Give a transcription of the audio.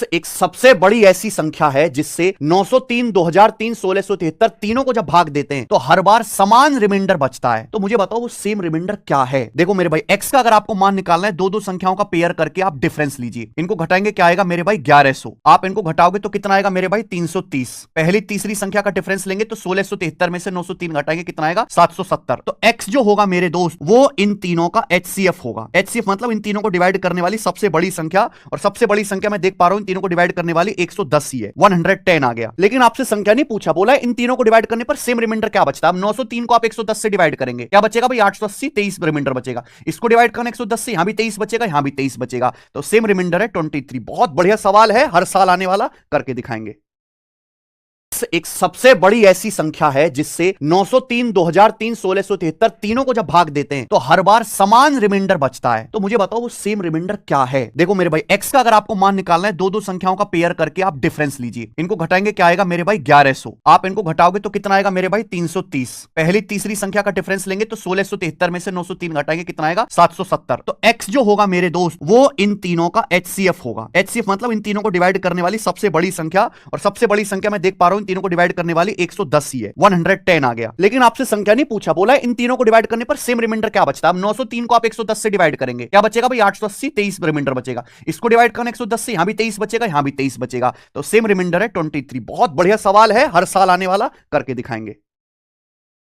एक सबसे बड़ी ऐसी संख्या है जिससे 903, 2003, 1673 तीनों को जब भाग देते हैं तो हर बार समान रिमाइंडर बचता है। तो मुझे बताओ वो सेम रिमाइंडर क्या है। देखो मेरे भाई, x का अगर आपको मान निकालना है, दो संख्याओं का पेयर करके आप डिफरेंस लीजिए। इनको घटाएंगे, क्या आएगा मेरे भाई 1100। आप इनको घटाओगे तो कितना आएगा मेरे भाई 330। पहली तीसरी संख्या का डिफरेंस लेंगे तो 1673 में से 903 घटाएंगे, कितना आएगा 770। तो x जो होगा मेरे दोस्त वो इन तीनों का HCF होगा। HCF मतलब इन तीनों को डिवाइड करने वाली सबसे बड़ी संख्या, और सबसे बड़ी संख्या मैं देख पा रहा हूं इन तीनों को डिवाइड करने वाली 110 ही है, 110 आ गया। लेकिन आपसे संख्या नहीं पूछा, बोला है इन तीनों को डिवाइड करने पर सेम रिमाइंडर क्या बचता है। अब 903 को आप 110 से डिवाइड करेंगे, क्या बचेगा भाई 880, 23 रिमाइंडर बचेगा। इसको डिवाइड करना 110 से, यहां भी 23 बचेगा, यहां भी 23 बचेगा, तो सेम रिमाइंडर है 23। बहुत बढ़िया सवाल है, हर साल आने वाला, करके दिखाएंगे। एक सबसे बड़ी ऐसी संख्या है जिससे 903, 2003, 1673 तीनों को जब भाग देते हैं तो हर बार समान रिमाइंडर बचता है। तो मुझे बताओ वो सेम रिमाइंडर क्या है। देखो मेरे भाई, x का अगर आपको मान निकालना है, दो संख्याओं का पेयर करके आप डिफरेंस लीजिए। इनको घटाएंगे, क्या आएगा मेरे भाई 1100। आप इनको घटाओगे तो कितना आएगा मेरे भाई 330। पहली तीसरी संख्या का डिफरेंस लेंगे तो 1673 में से 903 घटाएंगे, कितना आएगा 770। तो x जो होगा मेरे दोस्त वो इन तीनों का HCF होगा। HCF मतलब इन तीनों को डिवाइड करने वाली सबसे बड़ी संख्या, और सबसे बड़ी संख्या मैं देख पा रहा हूं तीनों को डिवाइड करने वाली 110 ही है, 110 आ गया। लेकिन आपसे संख्या नहीं पूछा, बोला है इन तीनों को डिवाइड करने पर सेम रिमाइंडर क्या बचता है। अब 903 को आप 110 से डिवाइड करेंगे, क्या बचेगा भाई 880, 23 रिमाइंडर बचेगा। इसको डिवाइड करना 110 से, यहां भी 23 बचेगा, यहां भी 23 बचेगा, तो सेम रिमाइंडर है 23। बहुत बढ़िया सवाल है, हर साल आने वाला, करके दिखाएंगे।